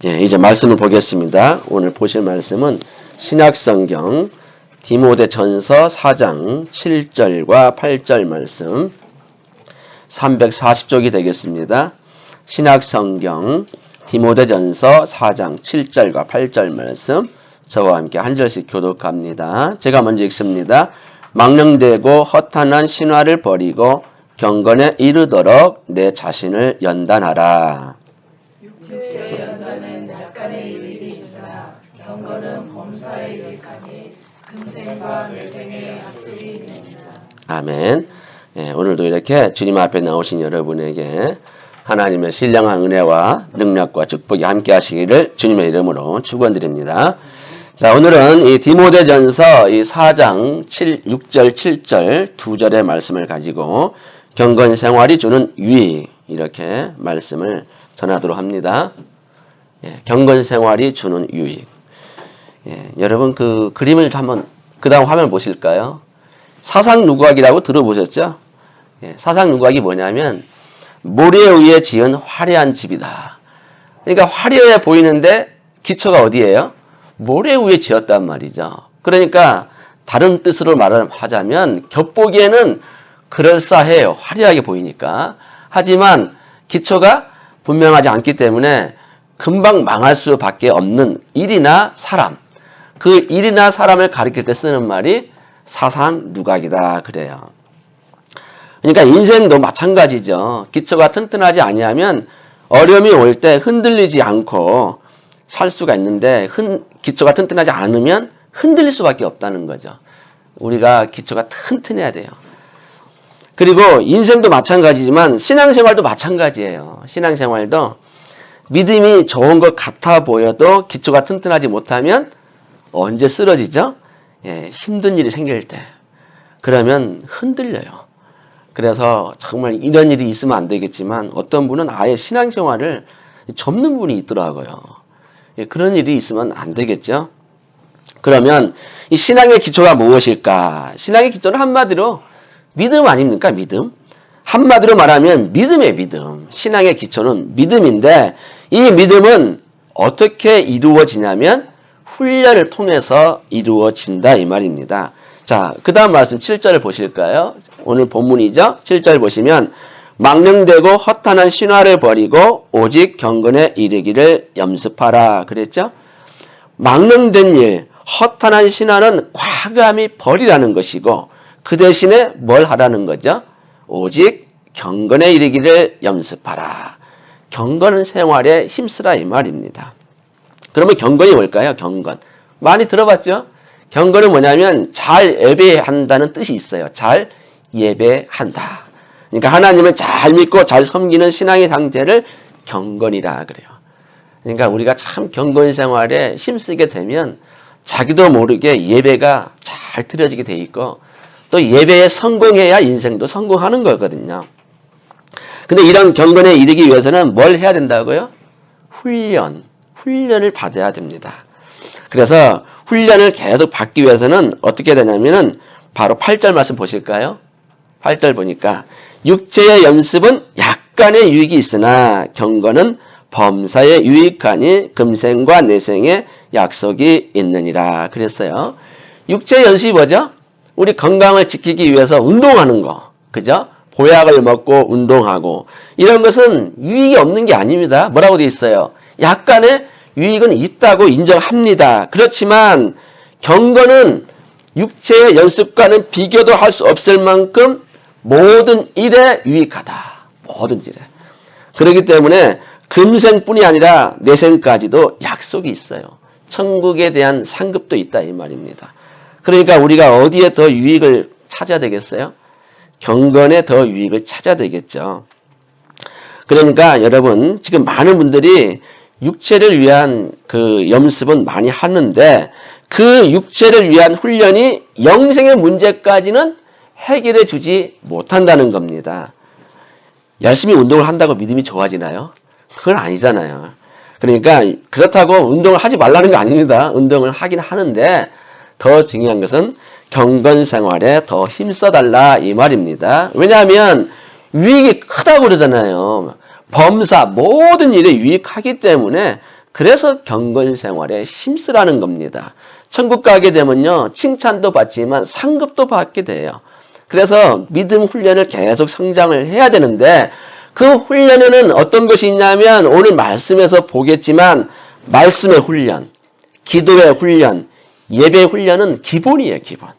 예, 이제 말씀을 보겠습니다. 오늘 보실 말씀은 신약성경 디모데전서 4장 7절과 8절 말씀 340쪽이 되겠습니다. 신약성경 디모데전서 4장 7절과 8절 말씀 저와 함께 한 절씩 교독합니다. 제가 먼저 읽습니다. 망령되고 허탄한 신화를 버리고 경건에 이르도록 내 자신을 연단하라. 육체의 연단은 약간의 유익이 있으나 경건은 범사에 유익하니 금생과 내생의 약속이 있느니라. 아멘. 예, 오늘도 이렇게 주님 앞에 나오신 여러분에게 하나님의 신령한 은혜와 능력과 축복이 함께 하시기를 주님의 이름으로 축원드립니다. 자, 오늘은 이 디모데전서 이 4장 6절 7절 두 절의 말씀을 가지고 경건 생활이 주는 유익 이렇게 말씀을 전하도록 합니다. 예, 경건 생활이 주는 유익. 예, 여러분 그 그림을 한번 그 다음 화면 보실까요? 사상누각이라고 들어보셨죠? 예, 사상누각이 뭐냐면 모래 위에 지은 화려한 집이다. 그러니까 화려해 보이는데 기초가 어디예요? 모래 위에 지었단 말이죠. 그러니까 다른 뜻으로 말하자면 겉보기에는 그럴싸해요. 화려하게 보이니까. 하지만 기초가 분명하지 않기 때문에 금방 망할 수밖에 없는 일이나 사람. 그 일이나 사람을 가리킬 때 쓰는 말이 사상누각이다 그래요. 그러니까 인생도 마찬가지죠. 기초가 튼튼하지 아니하면 어려움이 올 때 흔들리지 않고 살 수가 있는데 기초가 튼튼하지 않으면 흔들릴 수밖에 없다는 거죠. 우리가 기초가 튼튼해야 돼요. 그리고 인생도 마찬가지지만 신앙생활도 마찬가지예요. 신앙생활도 믿음이 좋은 것 같아 보여도 기초가 튼튼하지 못하면 언제 쓰러지죠? 예, 힘든 일이 생길 때. 그러면 흔들려요. 그래서 정말 이런 일이 있으면 안 되겠지만 어떤 분은 아예 신앙생활을 접는 분이 있더라고요. 예, 그런 일이 있으면 안 되겠죠? 그러면 이 신앙의 기초가 무엇일까? 신앙의 기초는 한마디로 믿음 아닙니까? 믿음. 한마디로 말하면 믿음의 믿음. 신앙의 기초는 믿음인데 이 믿음은 어떻게 이루어지냐면 훈련을 통해서 이루어진다 이 말입니다. 자, 그 다음 말씀 7절을 보실까요? 오늘 본문이죠. 7절 보시면 망령되고 허탄한 신화를 버리고 오직 경건에 이르기를 염습하라 그랬죠? 망령된 일, 허탄한 신화는 과감히 버리라는 것이고 그 대신에 뭘 하라는 거죠? 오직 경건에 이르기를 염습하라. 경건은 생활에 힘쓰라 이 말입니다. 그러면 경건이 뭘까요? 경건. 많이 들어봤죠? 경건은 뭐냐면 잘 예배한다는 뜻이 있어요. 잘 예배한다. 그러니까 하나님을 잘 믿고 잘 섬기는 신앙의 상태를 경건이라 그래요. 그러니까 우리가 참 경건 생활에 힘쓰게 되면 자기도 모르게 예배가 잘 드려지게 돼 있고 또 예배에 성공해야 인생도 성공하는 거거든요. 근데 이런 경건에 이르기 위해서는 뭘 해야 된다고요? 훈련을 받아야 됩니다. 그래서 훈련을 계속 받기 위해서는 어떻게 되냐면은 바로 8절 말씀 보실까요? 8절 보니까 육체의 연습은 약간의 유익이 있으나 경건은 범사에 유익하니 금생과 내생에 약속이 있느니라 그랬어요. 육체의 연습이 뭐죠? 우리 건강을 지키기 위해서 운동하는 거. 그죠? 보약을 먹고 운동하고 이런 것은 유익이 없는 게 아닙니다. 뭐라고 되어 있어요? 약간의 유익은 있다고 인정합니다. 그렇지만 경건은 육체의 연습과는 비교도 할 수 없을 만큼 모든 일에 유익하다. 모든 일에. 그렇기 때문에 금생뿐이 아니라 내생까지도 약속이 있어요. 천국에 대한 상급도 있다 이 말입니다. 그러니까 우리가 어디에 더 유익을 찾아야 되겠어요? 경건에 더 유익을 찾아야 되겠죠. 그러니까 여러분 지금 많은 분들이 육체를 위한 그 염습은 많이 하는데 그 육체를 위한 훈련이 영생의 문제까지는 해결해 주지 못한다는 겁니다. 열심히 운동을 한다고 믿음이 좋아지나요? 그건 아니잖아요. 그러니까 그렇다고 운동을 하지 말라는 게 아닙니다. 운동을 하긴 하는데 더 중요한 것은 경건 생활에 더 힘써달라 이 말입니다. 왜냐하면 유익이 크다고 그러잖아요. 범사 모든 일에 유익하기 때문에 그래서 경건 생활에 힘쓰라는 겁니다. 천국 가게 되면요, 칭찬도 받지만 상급도 받게 돼요. 그래서 믿음 훈련을 계속 성장을 해야 되는데, 그 훈련에는 어떤 것이 있냐면 오늘 말씀에서 보겠지만 말씀의 훈련, 기도의 훈련, 예배 훈련은 기본이에요. 기본.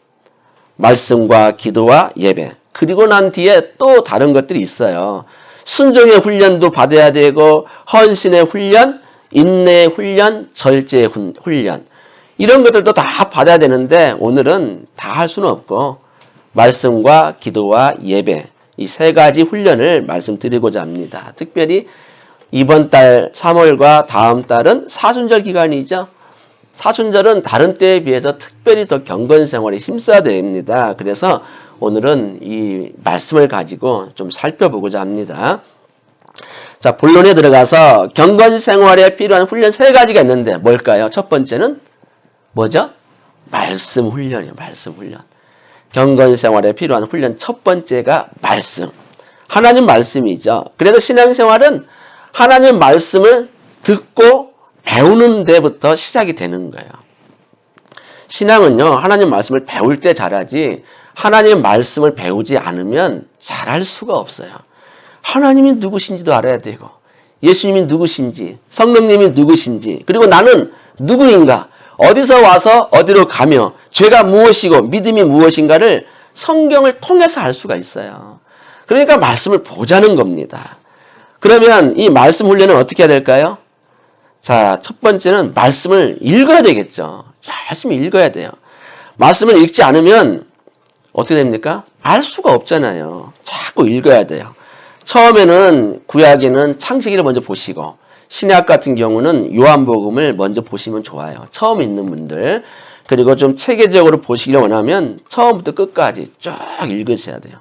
말씀과 기도와 예배. 그리고 난 뒤에 또 다른 것들이 있어요. 순종의 훈련도 받아야 되고 헌신의 훈련, 인내의 훈련, 절제의 훈련. 이런 것들도 다 받아야 되는데 오늘은 다 할 수는 없고 말씀과 기도와 예배 이 세 가지 훈련을 말씀드리고자 합니다. 특별히 이번 달 3월과 다음 달은 사순절 기간이죠. 사순절은 다른 때에 비해서 특별히 더 경건 생활에 힘써야 됩니다. 그래서 오늘은 이 말씀을 가지고 좀 살펴보고자 합니다. 자, 본론에 들어가서 경건 생활에 필요한 훈련 세 가지가 있는데 뭘까요? 첫 번째는 뭐죠? 말씀 훈련이에요. 말씀 훈련. 경건 생활에 필요한 훈련 첫 번째가 말씀. 하나님 말씀이죠. 그래서 신앙생활은 하나님 말씀을 듣고 배우는 데부터 시작이 되는 거예요. 신앙은요, 하나님 말씀을 배울 때 잘하지 하나님 말씀을 배우지 않으면 잘할 수가 없어요. 하나님이 누구신지도 알아야 되고 예수님이 누구신지 성령님이 누구신지 그리고 나는 누구인가 어디서 와서 어디로 가며 죄가 무엇이고 믿음이 무엇인가를 성경을 통해서 알 수가 있어요. 그러니까 말씀을 보자는 겁니다. 그러면 이 말씀 훈련은 어떻게 해야 될까요? 자, 첫 번째는 말씀을 읽어야 되겠죠. 말씀을 읽어야 돼요. 말씀을 읽지 않으면 어떻게 됩니까? 알 수가 없잖아요. 자꾸 읽어야 돼요. 처음에는 구약에는 창세기를 먼저 보시고 신약 같은 경우는 요한복음을 먼저 보시면 좋아요. 처음 있는 분들. 그리고 좀 체계적으로 보시기를 원하면 처음부터 끝까지 쫙 읽으셔야 돼요.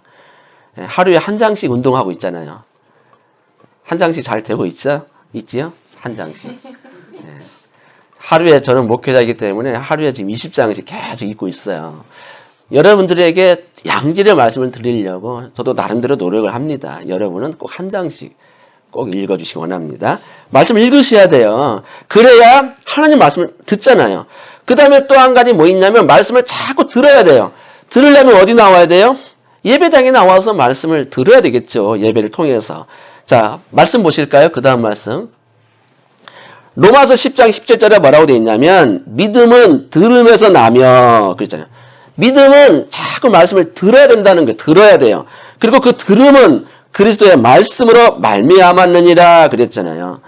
하루에 한 장씩 운동하고 있잖아요. 한 장씩 잘 되고 있죠? 있지요? 한 장씩. 하루에 저는 목회자이기 때문에 하루에 지금 20장씩 계속 읽고 있어요. 여러분들에게 양질의 말씀을 드리려고 저도 나름대로 노력을 합니다. 여러분은 꼭 한 장씩 꼭 읽어주시기 원합니다. 말씀 읽으셔야 돼요. 그래야 하나님 말씀을 듣잖아요. 그 다음에 또 한 가지 뭐 있냐면 말씀을 자꾸 들어야 돼요. 들으려면 어디 나와야 돼요? 예배당에 나와서 말씀을 들어야 되겠죠. 예배를 통해서. 자, 말씀 보실까요? 그 다음 말씀. 로마서 10장 17절에 뭐라고 되어 있냐면 믿음은 들음에서 나며 그랬잖아요. 믿음은 자꾸 말씀을 들어야 된다는 거예요. 들어야 돼요. 그리고 그 들음은 그리스도의 말씀으로 말미암았느니라 그랬잖아요.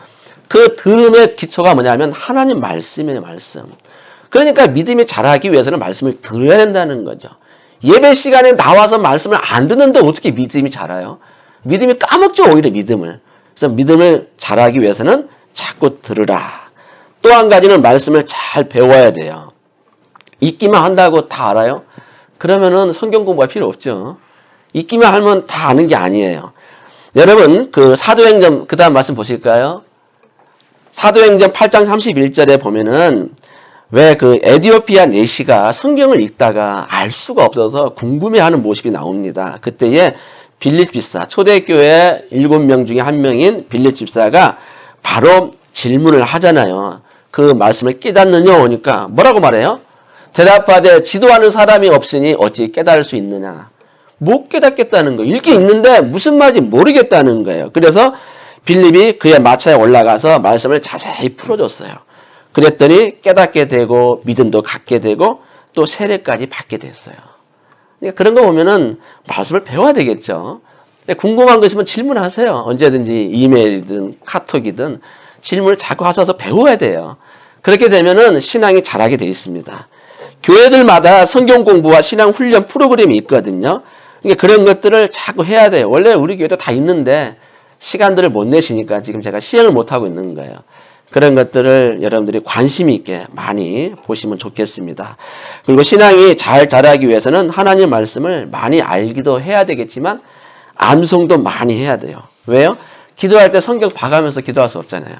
그 들음의 기초가 뭐냐면 하나님 말씀이에요. 말씀. 그러니까 믿음이 자라기 위해서는 말씀을 들어야 된다는 거죠. 예배 시간에 나와서 말씀을 안 듣는데 어떻게 믿음이 자라요? 믿음이 까먹죠. 오히려 믿음을. 그래서 믿음을 자라기 위해서는 자꾸 들으라. 또 한 가지는 말씀을 잘 배워야 돼요. 읽기만 한다고 다 알아요? 그러면은 성경 공부가 필요 없죠. 읽기만 하면 다 아는 게 아니에요. 여러분, 그 사도행전, 그 다음 말씀 보실까요? 사도행전 8장 31절에 보면은 왜 그 에디오피아 내시가 성경을 읽다가 알 수가 없어서 궁금해하는 모습이 나옵니다. 그때에 빌립 집사, 초대교회 7명 중에 한 명인 빌립 집사가 바로 질문을 하잖아요. 그 말씀을 깨닫느냐 오니까 뭐라고 말해요? 대답하되 지도하는 사람이 없으니 어찌 깨달을 수 있느냐. 못 깨닫겠다는 거예요. 읽기 읽는데 무슨 말인지 모르겠다는 거예요. 그래서 빌립이 그의 마차에 올라가서 말씀을 자세히 풀어줬어요. 그랬더니 깨닫게 되고 믿음도 갖게 되고 또 세례까지 받게 됐어요. 그러니까 그런 거 보면은 말씀을 배워야 되겠죠. 궁금한 거 있으면 질문하세요. 언제든지 이메일이든 카톡이든 질문을 자꾸 하셔서 배워야 돼요. 그렇게 되면은 신앙이 자라게 돼 있습니다. 교회들마다 성경 공부와 신앙 훈련 프로그램이 있거든요. 그러니까 그런 것들을 자꾸 해야 돼요. 원래 우리 교회도 다 있는데 시간들을 못 내시니까 지금 제가 시행을 못 하고 있는 거예요. 그런 것들을 여러분들이 관심 있게 많이 보시면 좋겠습니다. 그리고 신앙이 잘 자라기 위해서는 하나님 말씀을 많이 알기도 해야 되겠지만 암송도 많이 해야 돼요. 왜요? 기도할 때 성경 봐가면서 기도할 수 없잖아요.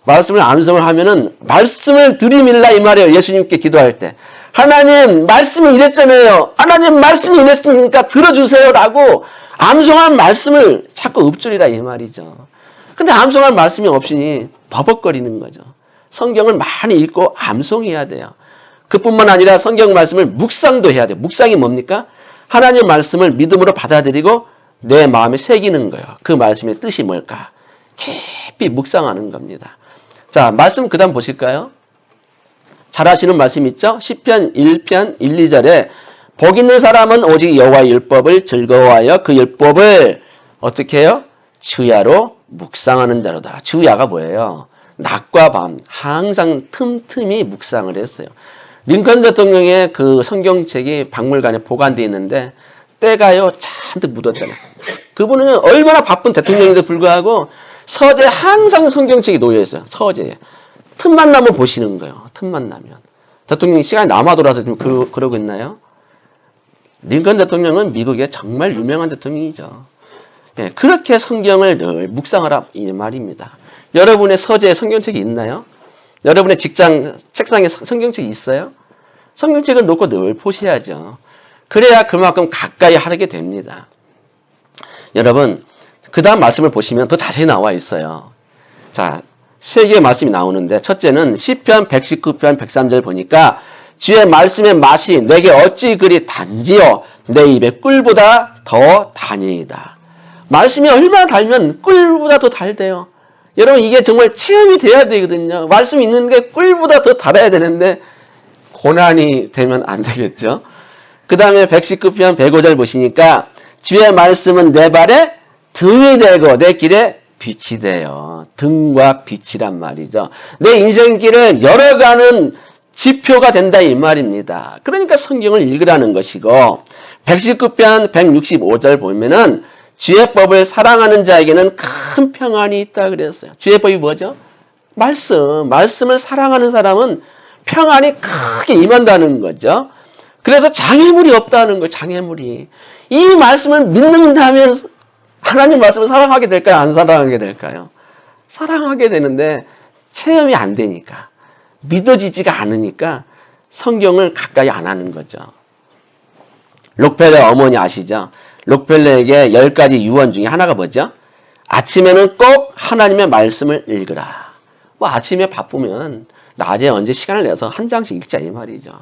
말씀을 암송을 하면은 말씀을 드림일라 이 말이에요. 예수님께 기도할 때. 하나님 말씀이 이랬잖아요. 하나님 말씀이 이랬으니까 들어주세요라고 암송한 말씀을 자꾸 읊조리라 이 말이죠. 근데 암송한 말씀이 없으니 버벅거리는 거죠. 성경을 많이 읽고 암송해야 돼요. 그뿐만 아니라 성경 말씀을 묵상도 해야 돼요. 묵상이 뭡니까? 하나님 말씀을 믿음으로 받아들이고 내 마음에 새기는 거예요. 그 말씀의 뜻이 뭘까? 깊이 묵상하는 겁니다. 자, 말씀 그 다음 보실까요? 잘 아시는 말씀 있죠? 시편 1편 1, 2절에 복 있는 사람은 오직 여호와의 율법을 즐거워하여 그 율법을 어떻게 해요? 주야로 묵상하는 자로다. 주야가 뭐예요? 낮과 밤 항상 틈틈이 묵상을 했어요. 링컨 대통령의 그 성경책이 박물관에 보관되어 있는데 때가요 잔뜩 묻었잖아요. 그분은 얼마나 바쁜 대통령인데도 불구하고 서재에 항상 성경책이 놓여 있어요. 서재에. 틈만 나면 보시는 거예요. 틈만 나면. 대통령이 시간이 남아 돌아서 지금 그러고 있나요? 링컨 대통령은 미국의 정말 유명한 대통령이죠. 예, 그렇게 성경을 늘 묵상하라 이 말입니다. 여러분의 서재에 성경책이 있나요? 여러분의 직장 책상에 성경책이 있어요? 성경책을 놓고 늘 보셔야죠. 그래야 그만큼 가까이 하게 됩니다. 여러분, 그 다음 말씀을 보시면 더 자세히 나와 있어요. 자, 세 개의 말씀이 나오는데 첫째는 시편 119편 103절 보니까 주의 말씀의 맛이 내게 어찌 그리 단지요 내 입의 꿀보다 더 다니이다. 말씀이 얼마나 달면 꿀보다 더 달대요. 여러분 이게 정말 체험이 돼야 되거든요. 말씀이 있는 게 꿀보다 더 달아야 되는데 고난이 되면 안 되겠죠. 그 다음에 119편 105절 보시니까 주의 말씀은 내 발에 등이 되고 내 길에 빛이 돼요. 등과 빛이란 말이죠. 내 인생길을 열어가는 지표가 된다 이 말입니다. 그러니까 성경을 읽으라는 것이고 119편 165절 보면은 주의 법을 사랑하는 자에게는 큰 평안이 있다 그랬어요. 주의 법이 뭐죠? 말씀을 사랑하는 사람은 평안이 크게 임한다는 거죠. 그래서 장애물이 없다는 거예요. 장애물이. 이 말씀을 믿는다면 하나님 말씀을 사랑하게 될까요? 안 사랑하게 될까요? 사랑하게 되는데 체험이 안 되니까 믿어지지가 않으니까 성경을 가까이 안 하는 거죠. 록펠러 어머니 아시죠? 록펠러에게 10가지 유언 중에 하나가 뭐죠? 아침에는 꼭 하나님의 말씀을 읽으라. 뭐 아침에 바쁘면 낮에 언제 시간을 내서 한 장씩 읽자 이 말이죠.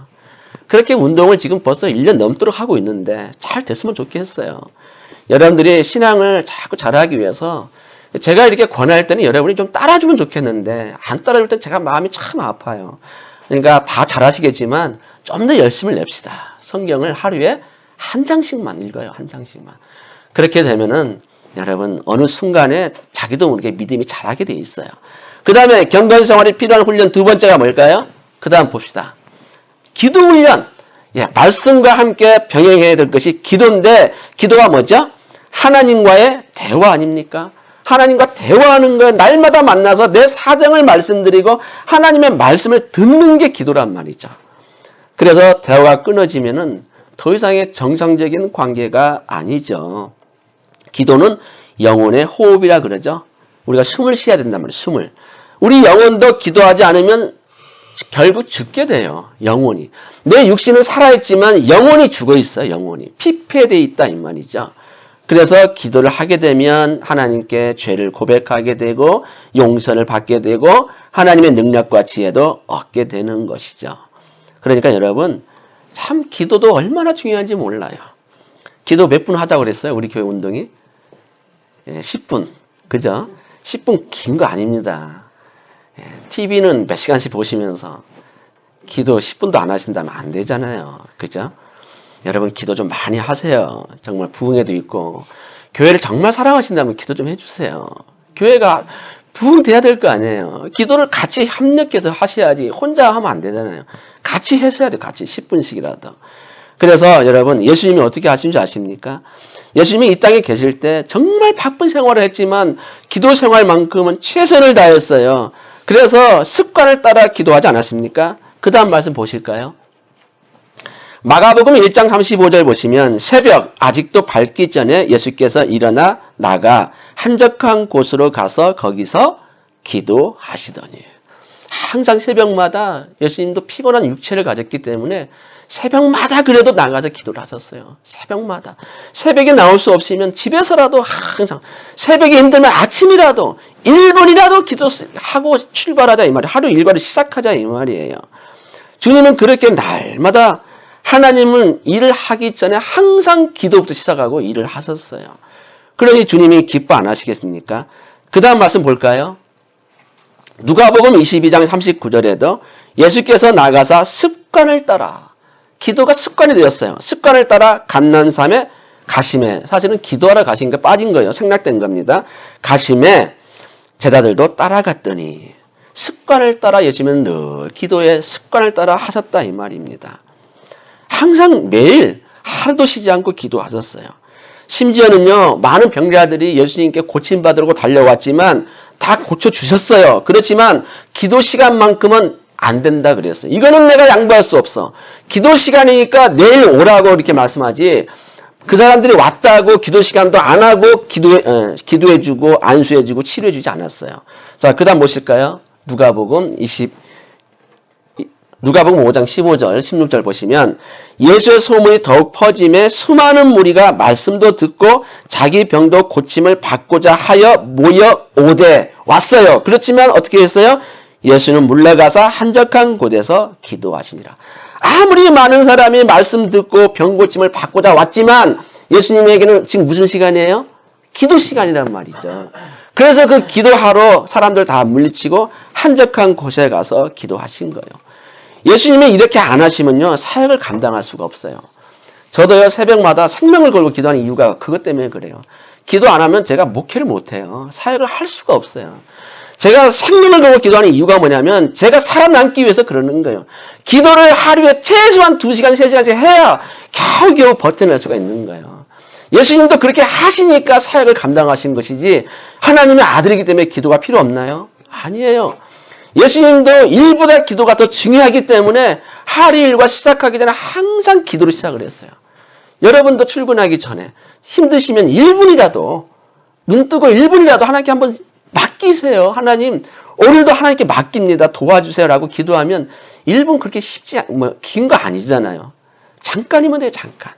그렇게 운동을 지금 벌써 1년 넘도록 하고 있는데 잘 됐으면 좋겠어요. 여러분들이 신앙을 자꾸 잘하기 위해서 제가 이렇게 권할 때는 여러분이 좀 따라주면 좋겠는데 안 따라줄 땐 제가 마음이 참 아파요. 그러니까 다 잘하시겠지만 좀 더 열심을 냅시다. 성경을 하루에 한 장씩만 읽어요. 한 장씩만. 그렇게 되면은 여러분 어느 순간에 자기도 모르게 믿음이 자라게 돼 있어요. 그 다음에 경건생활에 필요한 훈련 두 번째가 뭘까요? 그 다음 봅시다. 기도 훈련. 예, 말씀과 함께 병행해야 될 것이 기도인데 기도가 뭐죠? 하나님과의 대화 아닙니까? 하나님과 대화하는 거 날마다 만나서 내 사정을 말씀드리고 하나님의 말씀을 듣는 게 기도란 말이죠. 그래서 대화가 끊어지면은 더 이상의 정상적인 관계가 아니죠. 기도는 영혼의 호흡이라 그러죠. 우리가 숨을 쉬어야 된단 말이에요. 숨을. 우리 영혼도 기도하지 않으면 결국 죽게 돼요. 영혼이. 내 육신은 살아있지만 영혼이 죽어있어요. 영혼이. 피폐되어 있다 이 말이죠. 그래서 기도를 하게 되면 하나님께 죄를 고백하게 되고 용서를 받게 되고 하나님의 능력과 지혜도 얻게 되는 것이죠. 그러니까 여러분 참 기도도 얼마나 중요한지 몰라요. 기도 몇 분 하자고 그랬어요? 우리 교회 운동이? 10분. 그죠? 10분 긴 거 아닙니다. TV는 몇 시간씩 보시면서 기도 10분도 안 하신다면 안 되잖아요. 그죠? 여러분 기도 좀 많이 하세요. 정말 부흥회도 있고 교회를 정말 사랑하신다면 기도 좀 해주세요. 교회가 부흥돼야 될 거 아니에요. 기도를 같이 협력해서 하셔야지 혼자 하면 안 되잖아요. 같이 하셔야 돼요. 같이 10분씩이라도. 그래서 여러분 예수님이 어떻게 하신 줄 아십니까? 예수님이 이 땅에 계실 때 정말 바쁜 생활을 했지만 기도 생활만큼은 최선을 다했어요. 그래서 습관을 따라 기도하지 않았습니까? 그 다음 말씀 보실까요? 마가복음 1장 35절 보시면 새벽 아직도 밝기 전에 예수께서 일어나 나가 한적한 곳으로 가서 거기서 기도하시더니 항상 새벽마다 예수님도 피곤한 육체를 가졌기 때문에 새벽마다 그래도 나가서 기도를 하셨어요. 새벽마다. 새벽에 나올 수 없으면 집에서라도 항상 새벽에 힘들면 아침이라도 1분이라도 기도하고 출발하자 이 말이에요. 하루 일과를 시작하자 이 말이에요. 주님은 그렇게 날마다 하나님은 일을 하기 전에 항상 기도부터 시작하고 일을 하셨어요. 그러니 주님이 기뻐 안 하시겠습니까? 그 다음 말씀 볼까요? 누가복음 22장 39절에도 예수께서 나가사 습관을 따라 기도가 습관이 되었어요. 습관을 따라 감난산에 가심에 사실은 기도하러 가신 게 빠진 거예요. 생략된 겁니다. 가심에 제자들도 따라갔더니 습관을 따라 예수님은 늘 기도의 습관을 따라 하셨다 이 말입니다. 항상 매일 하루도 쉬지 않고 기도하셨어요. 심지어는요 많은 병자들이 예수님께 고침받으려고 달려왔지만 다 고쳐주셨어요. 그렇지만 기도 시간만큼은 안 된다 그랬어요. 이거는 내가 양보할 수 없어. 기도 시간이니까 내일 오라고 이렇게 말씀하지 그 사람들이 왔다고 기도 시간도 안 하고 기도해주고 안수해주고 치료해주지 않았어요. 자, 그 다음 보실까요? 누가복음 5장 15절 16절 보시면 예수의 소문이 더욱 퍼짐에 수많은 무리가 말씀도 듣고 자기 병도 고침을 받고자 하여 모여 오되 왔어요. 그렇지만 어떻게 했어요? 예수는 물러가서 한적한 곳에서 기도하시니라. 아무리 많은 사람이 말씀 듣고 병 고침을 받고자 왔지만 예수님에게는 지금 무슨 시간이에요? 기도 시간이란 말이죠. 그래서 그 기도하러 사람들 다 물리치고 한적한 곳에 가서 기도하신 거예요. 예수님이 이렇게 안 하시면요 사역을 감당할 수가 없어요. 저도요 새벽마다 생명을 걸고 기도하는 이유가 그것 때문에 그래요. 기도 안 하면 제가 목회를 못해요. 사역을 할 수가 없어요. 제가 생명을 걸고 기도하는 이유가 뭐냐면 제가 살아남기 위해서 그러는 거예요. 기도를 하루에 최소한 2시간, 3시간씩 해야 겨우겨우 버텨낼 수가 있는 거예요. 예수님도 그렇게 하시니까 사역을 감당하신 것이지 하나님의 아들이기 때문에 기도가 필요 없나요? 아니에요. 예수님도 일보다 기도가 더 중요하기 때문에 하루 일과 시작하기 전에 항상 기도로 시작을 했어요. 여러분도 출근하기 전에 힘드시면 1분이라도 눈 뜨고 1분이라도 하나님께 한번 맡기세요. 하나님 오늘도 하나님께 맡깁니다. 도와주세요라고 기도하면 1분 그렇게 긴 거 아니잖아요. 잠깐이면 돼요. 잠깐.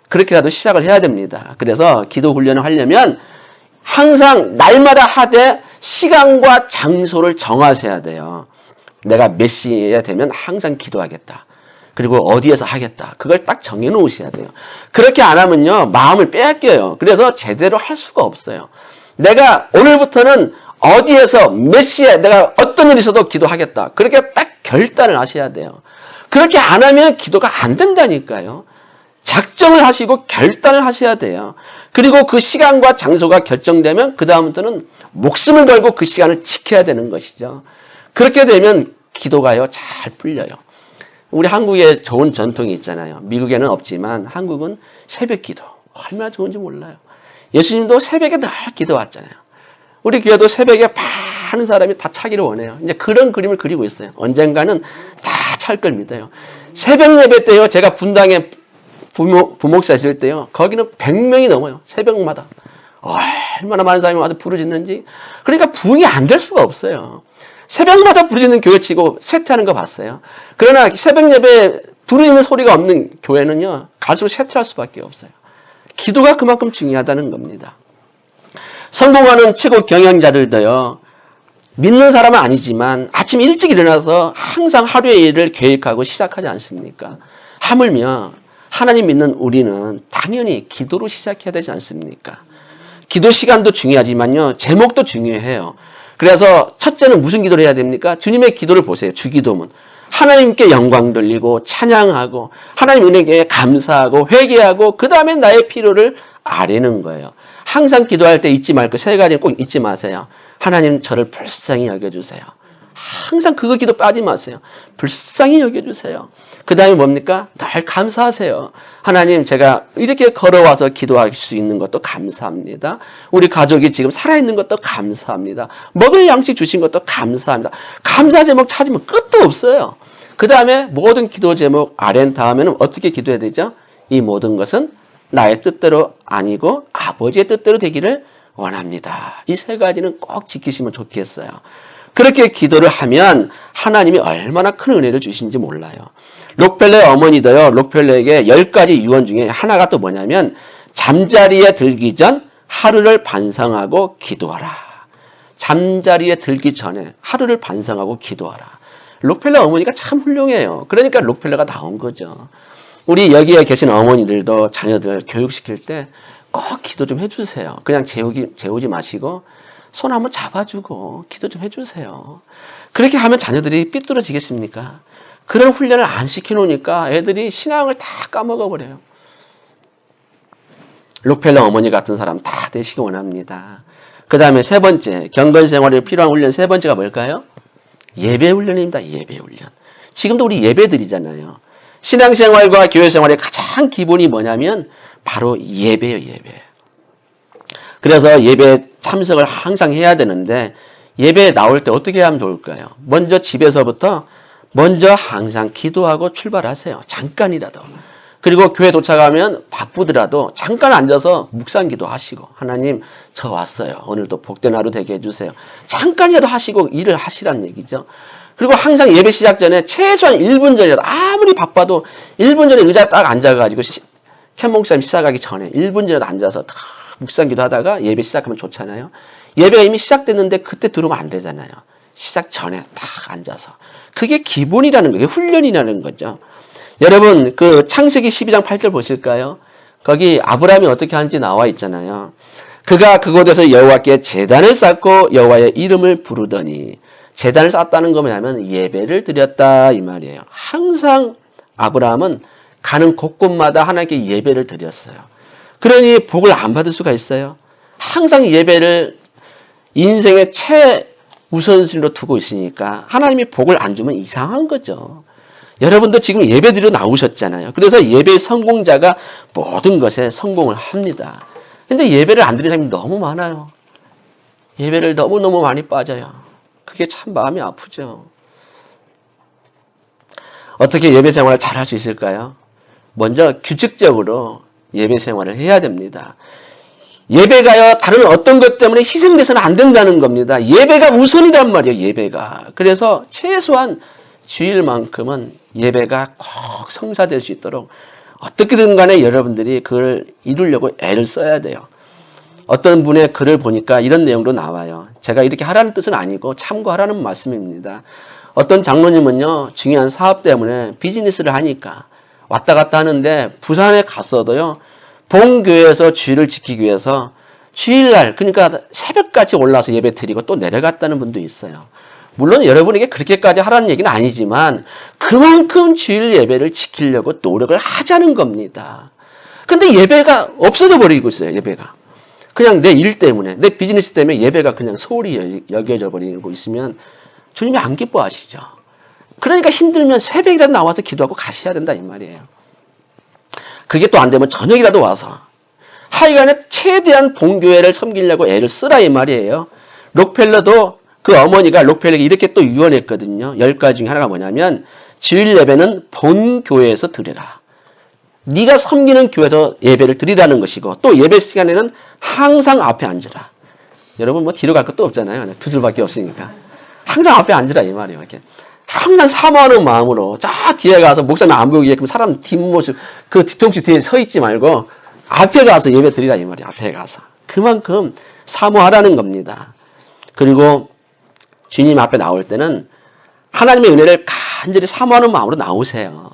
그렇게라도 시작을 해야 됩니다. 그래서 기도 훈련을 하려면 항상 날마다 하되 시간과 장소를 정하셔야 돼요. 내가 몇 시에 되면 항상 기도하겠다. 그리고 어디에서 하겠다. 그걸 딱 정해놓으셔야 돼요. 그렇게 안 하면요 마음을 빼앗겨요. 그래서 제대로 할 수가 없어요. 내가 오늘부터는 어디에서 몇 시에 내가 어떤 일이 있어도 기도하겠다. 그렇게 딱 결단을 하셔야 돼요. 그렇게 안 하면 기도가 안 된다니까요. 작정을 하시고 결단을 하셔야 돼요. 그리고 그 시간과 장소가 결정되면 그 다음부터는 목숨을 걸고 그 시간을 지켜야 되는 것이죠. 그렇게 되면 기도가요 잘 풀려요. 우리 한국에 좋은 전통이 있잖아요. 미국에는 없지만 한국은 새벽 기도 얼마나 좋은지 몰라요. 예수님도 새벽에 늘 기도했잖아요. 우리 교회도 새벽에 많은 사람이 다 차기를 원해요. 이제 그런 그림을 그리고 있어요. 언젠가는 다 찰 걸 믿어요. 새벽 예배 때요 제가 분당에 부목사 있을 때요 거기는 100명이 넘어요. 새벽마다 얼마나 많은 사람이 와서 부르짖는지. 그러니까 부흥이 안 될 수가 없어요. 새벽마다 부르짖는 교회치고 쇠퇴하는 거 봤어요. 그러나 새벽 예배에 부르짖는 소리가 없는 교회는요 갈수록 쇠퇴할 수밖에 없어요. 기도가 그만큼 중요하다는 겁니다. 성공하는 최고 경영자들도요 믿는 사람은 아니지만 아침 일찍 일어나서 항상 하루의 일을 계획하고 시작하지 않습니까? 하물며 하나님 믿는 우리는 당연히 기도로 시작해야 되지 않습니까? 기도 시간도 중요하지만요 제목도 중요해요. 그래서 첫째는 무슨 기도를 해야 됩니까? 주님의 기도를 보세요. 주기도문. 하나님께 영광 돌리고 찬양하고 하나님 은혜에 감사하고 회개하고 그 다음에 나의 필요를 아뢰는 거예요. 항상 기도할 때 잊지 말고 세 가지 꼭 잊지 마세요. 하나님 저를 불쌍히 여겨주세요. 항상 그거 기도 빠지 마세요. 불쌍히 여겨주세요. 그 다음에 뭡니까? 늘 감사하세요. 하나님 제가 이렇게 걸어와서 기도할 수 있는 것도 감사합니다. 우리 가족이 지금 살아있는 것도 감사합니다. 먹을 양식 주신 것도 감사합니다. 감사 제목 찾으면 끝도 없어요. 그 다음에 모든 기도 제목 아랜 다음에는 어떻게 기도해야 되죠? 이 모든 것은 나의 뜻대로 아니고 아버지의 뜻대로 되기를 원합니다. 이 세 가지는 꼭 지키시면 좋겠어요. 그렇게 기도를 하면 하나님이 얼마나 큰 은혜를 주시는지 몰라요. 록펠레 어머니도요, 록펠레에게 10가지 유언 중에 하나가 또 뭐냐면 잠자리에 들기 전 하루를 반성하고 기도하라. 잠자리에 들기 전에 하루를 반성하고 기도하라. 록펠레 어머니가 참 훌륭해요. 그러니까 록펠레가 나온 거죠. 우리 여기에 계신 어머니들도 자녀들 교육시킬 때 꼭 기도 좀 해주세요. 그냥 재우지 마시고 손 한번 잡아주고 기도 좀 해주세요. 그렇게 하면 자녀들이 삐뚤어지겠습니까? 그런 훈련을 안 시켜놓으니까 애들이 신앙을 다 까먹어버려요. 록펠러 어머니 같은 사람 다 되시기 원합니다. 그 다음에 세 번째, 경건생활에 필요한 훈련 세 번째가 뭘까요? 예배 훈련입니다. 예배 훈련. 지금도 우리 예배 드리잖아요. 신앙생활과 교회생활의 가장 기본이 뭐냐면 바로 예배예요. 예배. 그래서 예배 참석을 항상 해야 되는데 예배에 나올 때 어떻게 하면 좋을까요? 먼저 집에서부터 먼저 항상 기도하고 출발하세요. 잠깐이라도. 그리고 교회 도착하면 바쁘더라도 잠깐 앉아서 묵상기도 하시고 하나님 저 왔어요. 오늘도 복된 하루 되게 해주세요. 잠깐이라도 하시고 일을 하시란 얘기죠. 그리고 항상 예배 시작 전에 최소한 1분 전이라도 아무리 바빠도 1분 전에 의자에 딱 앉아가지고 캔 목사님 시작하기 전에 1분 전에도 앉아서 다 묵상기도 하다가 예배 시작하면 좋잖아요. 예배가 이미 시작됐는데 그때 들어오면 안 되잖아요. 시작 전에 딱 앉아서. 그게 기본이라는 거예요. 훈련이라는 거죠. 여러분 그 창세기 12장 8절 보실까요? 거기 아브라함이 어떻게 하는지 나와 있잖아요. 그가 그곳에서 여호와께 제단을 쌓고 여호와의 이름을 부르더니 제단을 쌓았다는 거 뭐냐면 예배를 드렸다 이 말이에요. 항상 아브라함은 가는 곳곳마다 하나님께 예배를 드렸어요. 그러니 복을 안 받을 수가 있어요. 항상 예배를 인생의 최우선순위로 두고 있으니까 하나님이 복을 안 주면 이상한 거죠. 여러분도 지금 예배 드리러 나오셨잖아요. 그래서 예배의 성공자가 모든 것에 성공을 합니다. 근데 예배를 안 드리는 사람이 너무 많아요. 예배를 너무너무 많이 빠져요. 그게 참 마음이 아프죠. 어떻게 예배 생활을 잘할 수 있을까요? 먼저 규칙적으로 예배 생활을 해야 됩니다. 예배가요, 다른 어떤 것 때문에 희생돼서는 안 된다는 겁니다. 예배가 우선이란 말이에요, 예배가. 그래서 최소한 주일만큼은 예배가 꼭 성사될 수 있도록 어떻게든 간에 여러분들이 그걸 이루려고 애를 써야 돼요. 어떤 분의 글을 보니까 이런 내용도 나와요. 제가 이렇게 하라는 뜻은 아니고 참고하라는 말씀입니다. 어떤 장로님은요, 중요한 사업 때문에 비즈니스를 하니까 왔다 갔다 하는데 부산에 갔어도요, 본교회에서 주일을 지키기 위해서 주일날, 그러니까 새벽까지 올라와서 예배 드리고 또 내려갔다는 분도 있어요. 물론 여러분에게 그렇게까지 하라는 얘기는 아니지만 그만큼 주일 예배를 지키려고 노력을 하자는 겁니다. 근데 예배가 없어져 버리고 있어요, 예배가. 그냥 내 일 때문에, 내 비즈니스 때문에 예배가 그냥 소홀히 여겨져 버리고 있으면 주님이 안 기뻐하시죠. 그러니까 힘들면 새벽이라도 나와서 기도하고 가셔야 된다 이 말이에요. 그게 또 안 되면 저녁이라도 와서 하여간에 최대한 본교회를 섬기려고 애를 쓰라 이 말이에요. 록펠러도 그 어머니가 록펠러에게 이렇게 또 유언했거든요. 10가지 중에 하나가 뭐냐면 주일 예배는 본교회에서 드리라. 네가 섬기는 교회에서 예배를 드리라는 것이고 또 예배 시간에는 항상 앞에 앉으라. 여러분 뭐 뒤로 갈 것도 없잖아요. 두 줄밖에 없으니까. 항상 앞에 앉으라 이 말이에요. 이렇게. 항상 사모하는 마음으로 쫙 뒤에 가서 목사님 안 보이게끔 사람 뒷모습 그 뒤통수 뒤에 서 있지 말고 앞에 가서 예배 드리라 이 말이에요. 앞에 가서. 그만큼 사모하라는 겁니다. 그리고 주님 앞에 나올 때는 하나님의 은혜를 간절히 사모하는 마음으로 나오세요.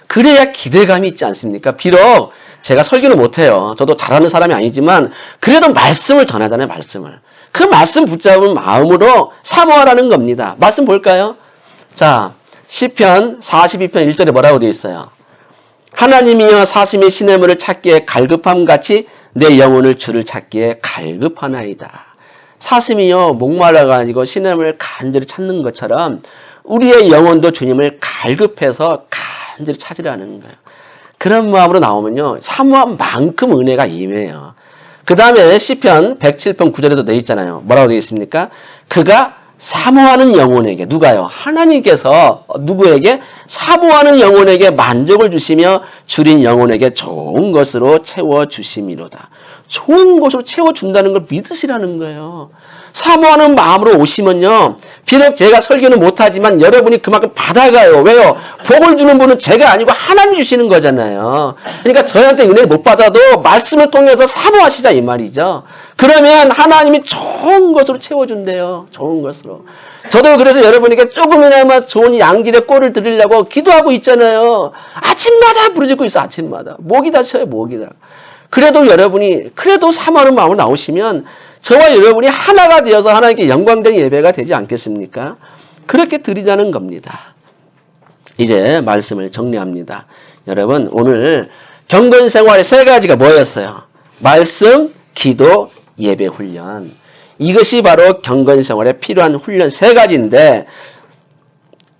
그래야 기대감이 있지 않습니까? 비록 제가 설교는 못해요. 저도 잘하는 사람이 아니지만 그래도 말씀을 전하잖아요. 말씀을. 그 말씀 붙잡은 마음으로 사모하라는 겁니다. 말씀 볼까요? 자, 시편 42편 1절에 뭐라고 되어 있어요? 하나님이여 사심의 시냇물을 찾기에 갈급함같이 내 영혼을 주를 찾기에 갈급하나이다. 사심이요 목말라가지고 시냇물을 간절히 찾는 것처럼 우리의 영혼도 주님을 갈급해서 간절히 찾으라는 거예요. 그런 마음으로 나오면요 사모한 만큼 은혜가 임해요. 그 다음에 시편 107편 9절에도 되어 있잖아요. 뭐라고 되어 있습니까? 그가 사모하는 영혼에게, 누가요? 하나님께서 누구에게? 사모하는 영혼에게 만족을 주시며 줄인 영혼에게 좋은 것으로 채워주심이로다. 좋은 것으로 채워준다는 걸 믿으시라는 거예요. 사모하는 마음으로 오시면요. 비록 제가 설교는 못하지만 여러분이 그만큼 받아가요. 왜요? 복을 주는 분은 제가 아니고 하나님 주시는 거잖아요. 그러니까 저희한테 은혜를 못 받아도 말씀을 통해서 사모하시자 이 말이죠. 그러면 하나님이 좋은 것으로 채워준대요. 좋은 것으로. 저도 그래서 여러분에게 조금이나마 좋은 양질의 꼴을 드리려고 기도하고 있잖아요. 아침마다 부르짖고 있어. 아침마다. 목이 다쳐요. 목이 다. 그래도 여러분이 그래도 사모하는 마음으로 나오시면 저와 여러분이 하나가 되어서 하나님께 영광된 예배가 되지 않겠습니까? 그렇게 드리자는 겁니다. 이제 말씀을 정리합니다. 여러분 오늘 경건 생활의 세 가지가 뭐였어요? 말씀, 기도, 예배 훈련. 이것이 바로 경건 생활에 필요한 훈련 세 가지인데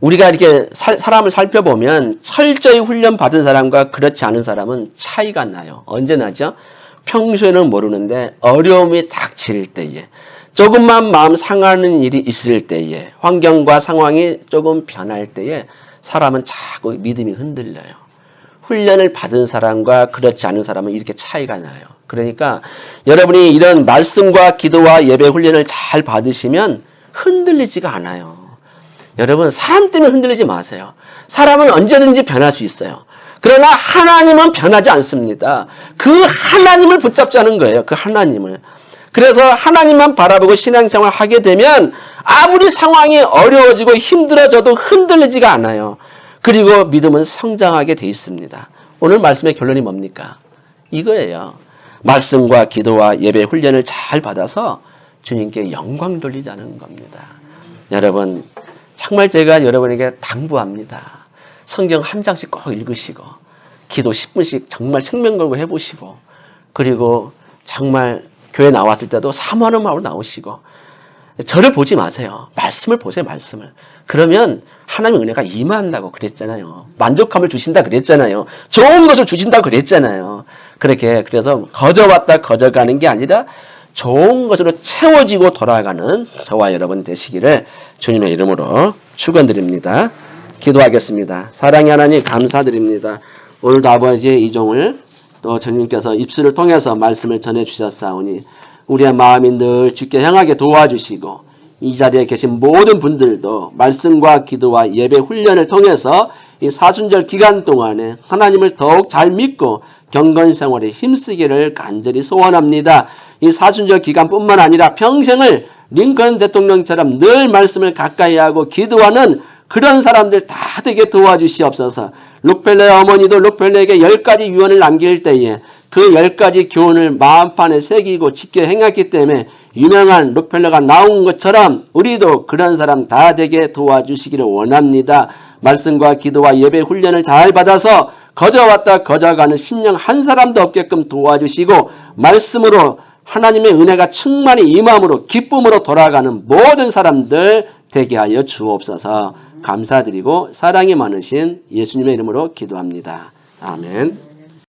우리가 이렇게 사람을 살펴보면 철저히 훈련 받은 사람과 그렇지 않은 사람은 차이가 나요. 언제 나죠? 평소에는 모르는데 어려움이 닥칠 때에, 조금만 마음 상하는 일이 있을 때에, 환경과 상황이 조금 변할 때에 사람은 자꾸 믿음이 흔들려요. 훈련을 받은 사람과 그렇지 않은 사람은 이렇게 차이가 나요. 그러니까 여러분이 이런 말씀과 기도와 예배 훈련을 잘 받으시면 흔들리지가 않아요. 여러분 사람 때문에 흔들리지 마세요. 사람은 언제든지 변할 수 있어요. 그러나 하나님은 변하지 않습니다. 그 하나님을 붙잡자는 거예요. 그 하나님을. 그래서 하나님만 바라보고 신앙생활을 하게 되면 아무리 상황이 어려워지고 힘들어져도 흔들리지가 않아요. 그리고 믿음은 성장하게 돼 있습니다. 오늘 말씀의 결론이 뭡니까? 이거예요. 말씀과 기도와 예배 훈련을 잘 받아서 주님께 영광 돌리자는 겁니다. 여러분 정말 제가 여러분에게 당부합니다. 성경 한 장씩 꼭 읽으시고 기도 10분씩 정말 생명 걸고 해보시고 그리고 정말 교회 나왔을 때도 사모하는 마음으로 나오시고 저를 보지 마세요. 말씀을 보세요. 말씀을. 그러면 하나님의 은혜가 임한다고 그랬잖아요. 만족함을 주신다 그랬잖아요. 좋은 것을 주신다 그랬잖아요. 그렇게 그래서 거저왔다 거저가는 게 아니라 좋은 것으로 채워지고 돌아가는 저와 여러분 되시기를 주님의 이름으로 축원드립니다. 기도하겠습니다. 사랑의 하나님 감사드립니다. 오늘도 아버지 이종을 또 주님께서 입술을 통해서 말씀을 전해주셨사오니 우리의 마음이 늘 주께 향하게 도와주시고 이 자리에 계신 모든 분들도 말씀과 기도와 예배 훈련을 통해서 이 사순절 기간 동안에 하나님을 더욱 잘 믿고 경건 생활에 힘쓰기를 간절히 소원합니다. 이 사순절 기간뿐만 아니라 평생을 링컨 대통령처럼 늘 말씀을 가까이 하고 기도하는 그런 사람들 다 되게 도와주시옵소서. 록펠레 어머니도 록펠레에게 10가지 유언을 남길 때에 그 10가지 교훈을 마음판에 새기고 지켜 행했기 때문에 유명한 록펠레가 나온 것처럼 우리도 그런 사람 다 되게 도와주시기를 원합니다. 말씀과 기도와 예배 훈련을 잘 받아서 거저왔다 거저가는 심령 한 사람도 없게끔 도와주시고 말씀으로 하나님의 은혜가 충만히 임함으로 기쁨으로 돌아가는 모든 사람들 되게 하여 주옵소서. 감사드리고 사랑이 많으신 예수님의 이름으로 기도합니다. 아멘.